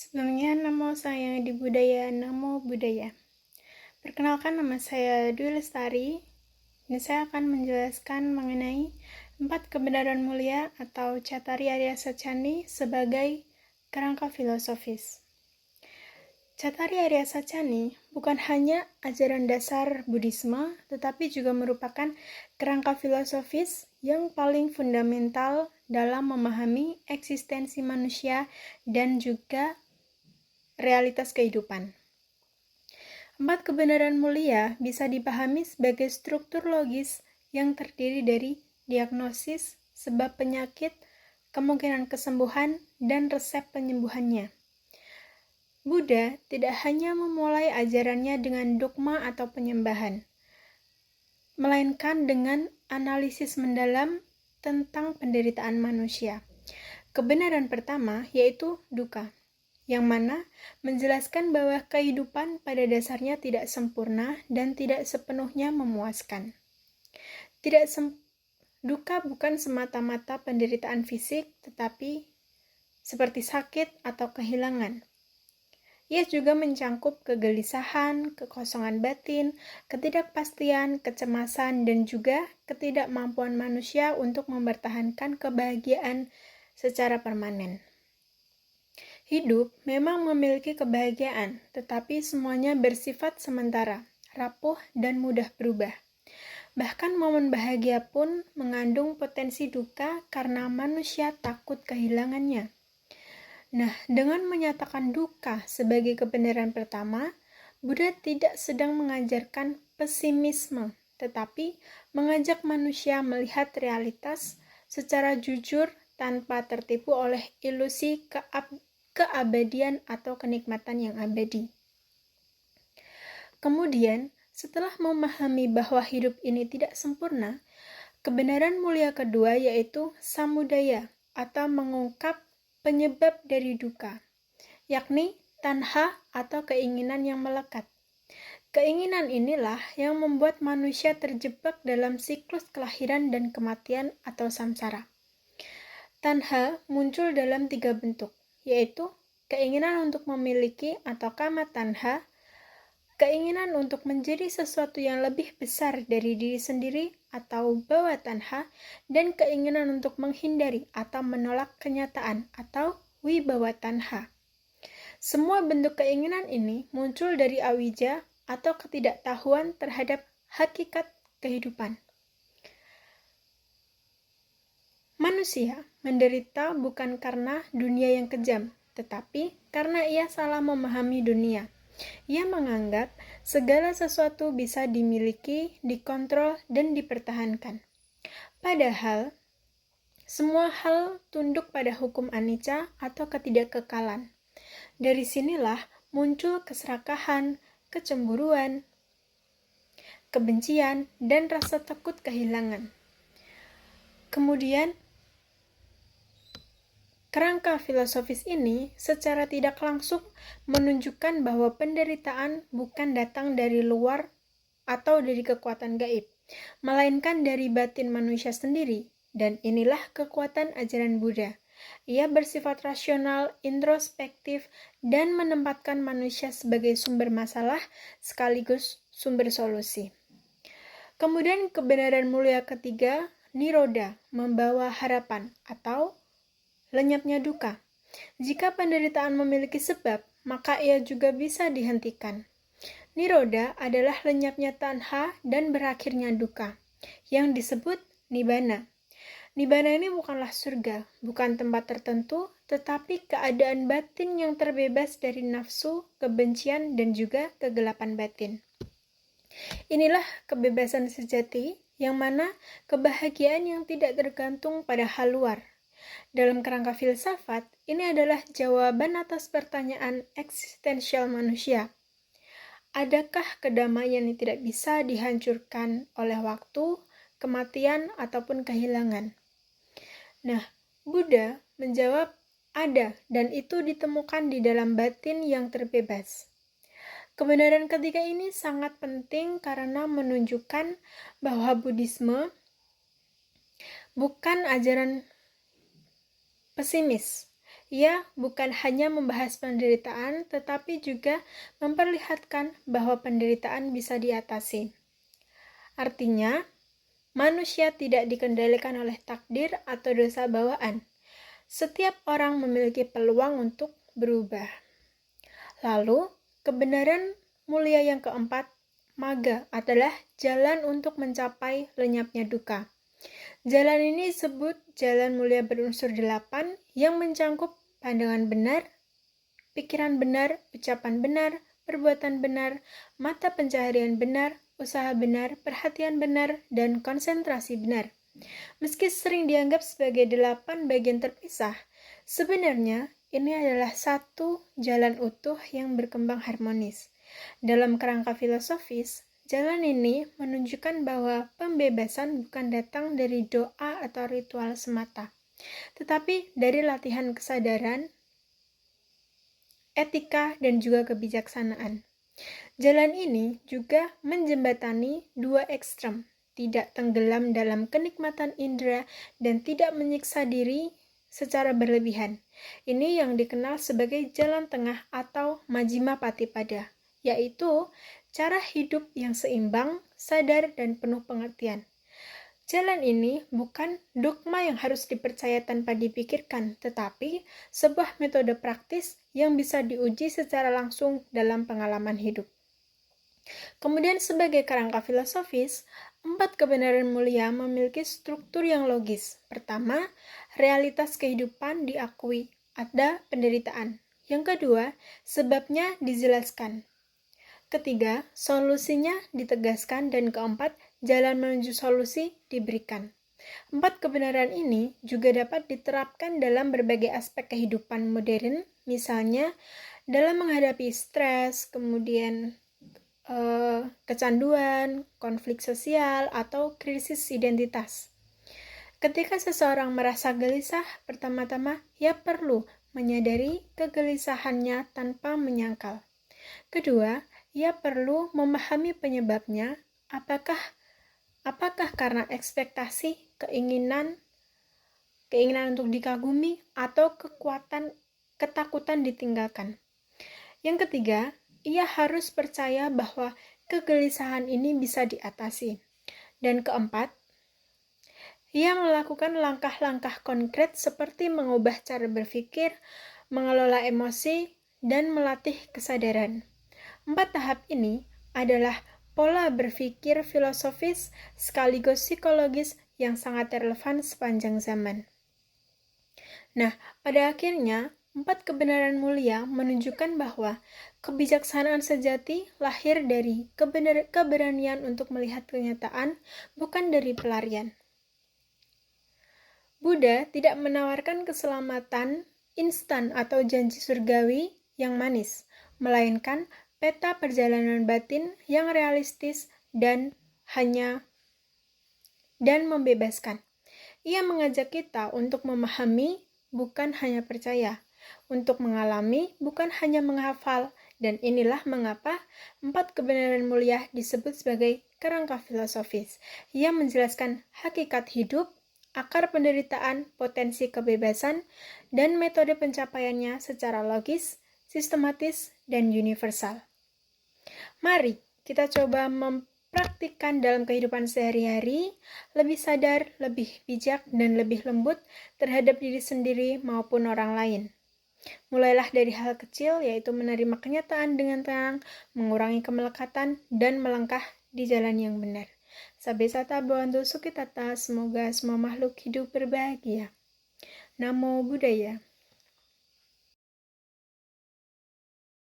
Sebelumnya, namo saya di budaya, namo budaya. Perkenalkan, nama saya Dwi Lestari. Ini saya akan menjelaskan mengenai 4 kebenaran mulia atau Cattari Arya Sacani sebagai kerangka filosofis. Cattari Arya Sacani bukan hanya ajaran dasar Buddhisme, tetapi juga merupakan kerangka filosofis yang paling fundamental dalam memahami eksistensi manusia dan juga realitas kehidupan. 4 kebenaran mulia bisa dipahami sebagai struktur logis yang terdiri dari diagnosis, sebab penyakit, kemungkinan kesembuhan, dan resep penyembuhannya. Buddha tidak hanya memulai ajarannya dengan dogma atau penyembahan, melainkan dengan analisis mendalam tentang penderitaan manusia. Kebenaran pertama yaitu dukkha, yang mana menjelaskan bahwa kehidupan pada dasarnya tidak sempurna dan tidak sepenuhnya memuaskan. Dukkha bukan semata-mata penderitaan fisik, tetapi seperti sakit atau kehilangan. Ia juga mencangkup kegelisahan, kekosongan batin, ketidakpastian, kecemasan, dan juga ketidakmampuan manusia untuk mempertahankan kebahagiaan secara permanen. Hidup memang memiliki kebahagiaan, tetapi semuanya bersifat sementara, rapuh, dan mudah berubah. Bahkan momen bahagia pun mengandung potensi duka karena manusia takut kehilangannya. Nah, dengan menyatakan dukkha sebagai kebenaran pertama, Buddha tidak sedang mengajarkan pesimisme, tetapi mengajak manusia melihat realitas secara jujur tanpa tertipu oleh ilusi keabadian atau kenikmatan yang abadi. Kemudian, setelah memahami bahwa hidup ini tidak sempurna, kebenaran mulia kedua yaitu samudaya atau mengungkap penyebab dari dukkha, yakni tanha atau keinginan yang melekat. Keinginan inilah yang membuat manusia terjebak dalam siklus kelahiran dan kematian atau samsara. Tanha muncul dalam 3 bentuk, yaitu keinginan untuk memiliki atau kama tanha, keinginan untuk menjadi sesuatu yang lebih besar dari diri sendiri atau bawa tanha, dan keinginan untuk menghindari atau menolak kenyataan atau wibawa tanha. Semua bentuk keinginan ini muncul dari awija atau ketidaktahuan terhadap hakikat kehidupan. Manusia menderita bukan karena dunia yang kejam, tetapi karena ia salah memahami dunia. Ia menganggap segala sesuatu bisa dimiliki, dikontrol, dan dipertahankan. Padahal, semua hal tunduk pada hukum anicca atau ketidakkekalan. Dari sinilah muncul keserakahan, kecemburuan, kebencian, dan rasa takut kehilangan. Kemudian, kerangka filosofis ini secara tidak langsung menunjukkan bahwa penderitaan bukan datang dari luar atau dari kekuatan gaib, melainkan dari batin manusia sendiri, dan inilah kekuatan ajaran Buddha. Ia bersifat rasional, introspektif, dan menempatkan manusia sebagai sumber masalah sekaligus sumber solusi. Kemudian kebenaran mulia ketiga, nirodha, membawa harapan atau lenyapnya dukkha. Jika penderitaan memiliki sebab, maka ia juga bisa dihentikan. Nirodha adalah lenyapnya tanha dan berakhirnya dukkha, yang disebut nibbana. Nibbana ini bukanlah surga, bukan tempat tertentu, tetapi keadaan batin yang terbebas dari nafsu, kebencian, dan juga kegelapan batin. Inilah kebebasan sejati, yang mana kebahagiaan yang tidak tergantung pada hal luar. Dalam kerangka filsafat, ini adalah jawaban atas pertanyaan eksistensial manusia. Adakah kedamaian yang tidak bisa dihancurkan oleh waktu, kematian, ataupun kehilangan? Nah, Buddha menjawab ada, dan itu ditemukan di dalam batin yang terbebas. Kebenaran ketiga ini sangat penting karena menunjukkan bahwa Buddhisme bukan ajaran pesimis. Ia bukan hanya membahas penderitaan, tetapi juga memperlihatkan bahwa penderitaan bisa diatasi. Artinya, manusia tidak dikendalikan oleh takdir atau dosa bawaan. Setiap orang memiliki peluang untuk berubah. Lalu, kebenaran mulia yang keempat, maga, adalah jalan untuk mencapai lenyapnya duka. Jalan ini disebut jalan mulia berunsur 8 yang mencangkup pandangan benar, pikiran benar, ucapan benar, perbuatan benar, mata pencaharian benar, usaha benar, perhatian benar, dan konsentrasi benar. Meski sering dianggap sebagai 8 bagian terpisah, sebenarnya ini adalah satu jalan utuh yang berkembang harmonis. Dalam kerangka filosofis, jalan ini menunjukkan bahwa pembebasan bukan datang dari doa atau ritual semata, tetapi dari latihan kesadaran, etika, dan juga kebijaksanaan. Jalan ini juga menjembatani dua ekstrem, tidak tenggelam dalam kenikmatan indera dan tidak menyiksa diri secara berlebihan. Ini yang dikenal sebagai jalan tengah atau majjhima patipada, yaitu cara hidup yang seimbang, sadar, dan penuh pengertian. Jalan ini bukan dogma yang harus dipercaya tanpa dipikirkan, tetapi sebuah metode praktis yang bisa diuji secara langsung dalam pengalaman hidup. Kemudian sebagai kerangka filosofis, 4 kebenaran mulia memiliki struktur yang logis. Pertama, realitas kehidupan diakui, ada penderitaan. Yang kedua, sebabnya dijelaskan. Ketiga, solusinya ditegaskan. Dan keempat, jalan menuju solusi diberikan. 4 kebenaran ini juga dapat diterapkan dalam berbagai aspek kehidupan modern, misalnya dalam menghadapi stres, kemudian kecanduan, konflik sosial, atau krisis identitas. Ketika seseorang merasa gelisah, pertama-tama ia perlu menyadari kegelisahannya tanpa menyangkal. Kedua, ia perlu memahami penyebabnya, apakah karena ekspektasi, keinginan untuk dikagumi, atau ketakutan ditinggalkan. Yang ketiga, ia harus percaya bahwa kegelisahan ini bisa diatasi. Dan keempat, ia melakukan langkah-langkah konkret seperti mengubah cara berpikir, mengelola emosi, dan melatih kesadaran. 4 tahap ini adalah pola berpikir filosofis sekaligus psikologis yang sangat relevan sepanjang zaman. Nah, pada akhirnya, 4 kebenaran mulia menunjukkan bahwa kebijaksanaan sejati lahir dari keberanian untuk melihat kenyataan, bukan dari pelarian. Buddha tidak menawarkan keselamatan instan atau janji surgawi yang manis, melainkan peta perjalanan batin yang realistis dan membebaskan. Ia mengajak kita untuk memahami, bukan hanya percaya, untuk mengalami, bukan hanya menghafal, dan inilah mengapa 4 kebenaran mulia disebut sebagai kerangka filosofis. Ia menjelaskan hakikat hidup, akar penderitaan, potensi kebebasan, dan metode pencapaiannya secara logis, sistematis, dan universal. Mari kita coba mempraktikkan dalam kehidupan sehari-hari, lebih sadar, lebih bijak, dan lebih lembut terhadap diri sendiri maupun orang lain. Mulailah dari hal kecil, yaitu menerima kenyataan dengan tenang, mengurangi kemelekatan, dan melangkah di jalan yang benar. Sabe sata bhavantu sukhitata, semoga semua makhluk hidup berbahagia. Namo Buddhaya.